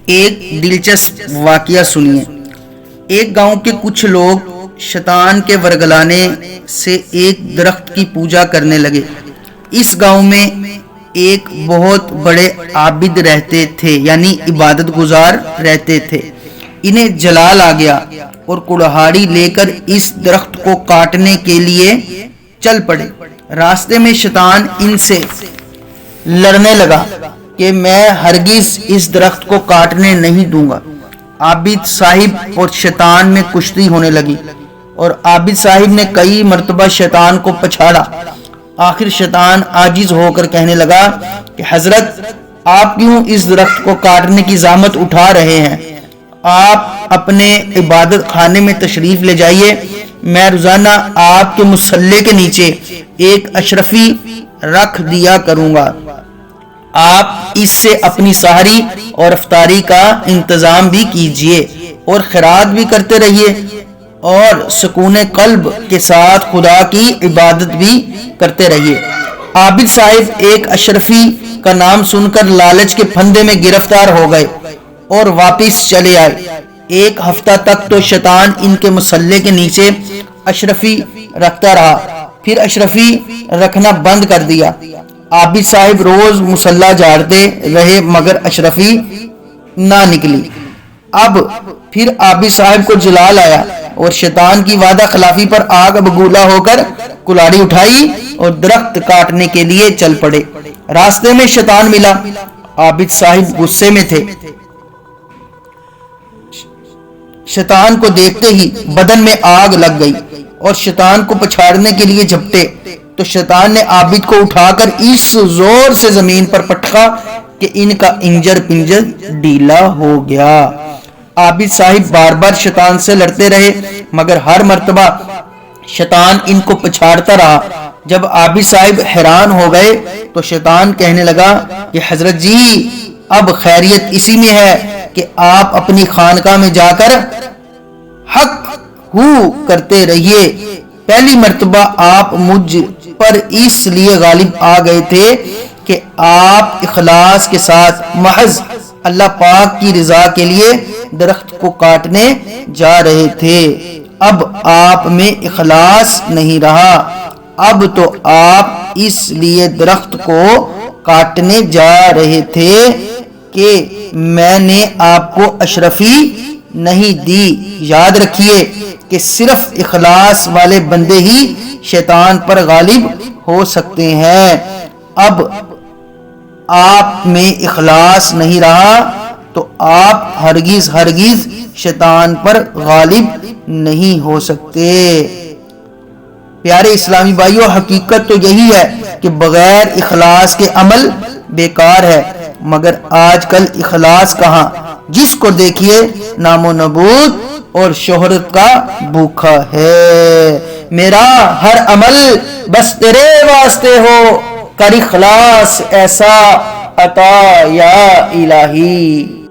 ایک دلچسپ واقعہ سنیے۔ ایک گاؤں کے کچھ لوگ شیطان کے ورگلانے سے ایک درخت کی پوجا کرنے لگے۔ اس گاؤں میں ایک بہت بڑے عابد رہتے تھے، یعنی عبادت گزار رہتے تھے۔ انہیں جلال آ گیا اور کڑہاڑی لے کر اس درخت کو کاٹنے کے لیے چل پڑے۔ راستے میں شیطان ان سے لڑنے لگا کہ میں ہرگز اس درخت کو کاٹنے نہیں دوں گا۔ عابد صاحب اور شیطان میں کشتی ہونے لگی اور عابد صاحب نے کئی مرتبہ شیطان کو پچھاڑا۔ آخر شیطان عاجز ہو کر کہنے لگا کہ حضرت، آپ کیوں اس درخت کو کاٹنے کی زحمت اٹھا رہے ہیں؟ آپ اپنے عبادت خانے میں تشریف لے جائیے، میں روزانہ آپ کے مصلے کے نیچے ایک اشرفی رکھ دیا کروں گا۔ آپ اس سے اپنی سحری اور افطاری کا انتظام بھی کیجیے اور خیرات بھی کرتے رہیے اور سکون قلب کے ساتھ خدا کی عبادت بھی کرتے رہیے۔ عابد صاحب ایک اشرفی کا نام سن کر لالچ کے پھندے میں گرفتار ہو گئے اور واپس چلے آئے۔ ایک ہفتہ تک تو شیطان ان کے مصلے کے نیچے اشرفی رکھتا رہا، پھر اشرفی رکھنا بند کر دیا۔ عابد صاحب روز مصلی جاڑتے رہے مگر اشرفی نہ نکلی۔ اب پھر عابد صاحب کو جلال آیا اور شیطان کی وعدہ خلافی پر آگ بگولا ہو کر کلاڑی اٹھائی اور درخت کاٹنے کے لیے چل پڑے۔ راستے میں شیطان ملا۔ عابد صاحب غصے میں تھے۔ شیطان کو دیکھتے ہی بدن میں آگ لگ گئی اور شیطان کو پچھاڑنے کے لیے جھپٹے تو شیطان نے عابد کو اٹھا کر اس زور سے زمین پر پٹخا کہ ان کا انجر پنجر ڈھیلا ہو گیا۔ عابد صاحب بار بار شیطان سے لڑتے رہے مگر ہر مرتبہ شیطان ان کو پچھاڑتا رہا۔ جب عابد صاحب حیران ہو گئے تو شیطان کہنے لگا کہ حضرت جی، اب خیریت اسی میں ہے کہ آپ اپنی خانقاہ میں جا کر حق ہو کرتے رہیے۔ پہلی مرتبہ آپ مجھ پر اس لیے غالب آ گئے تھے کہ آپ اخلاص کے ساتھ محض اللہ پاک کی رضا کے لیے درخت کو کاٹنے جا رہے تھے۔ اب آپ میں اخلاص نہیں رہا، اب تو آپ اس لیے درخت کو کاٹنے جا رہے تھے کہ میں نے آپ کو اشرفی نہیں دی۔ یاد رکھیے کہ صرف اخلاص والے بندے ہی شیطان پر غالب ہو سکتے ہیں۔ اب آپ میں اخلاص نہیں رہا تو آپ ہرگز شیطان پر غالب نہیں ہو سکتے۔ پیارے اسلامی بھائیوں، حقیقت تو یہی ہے کہ بغیر اخلاص کے عمل بیکار ہے، مگر آج کل اخلاص کہاں؟ جس کو دیکھیے نام و نبوت اور شہرت کا بھوکا ہے۔ میرا ہر عمل بس تیرے واسطے ہو، کر اخلاص ایسا عطا یا الہی۔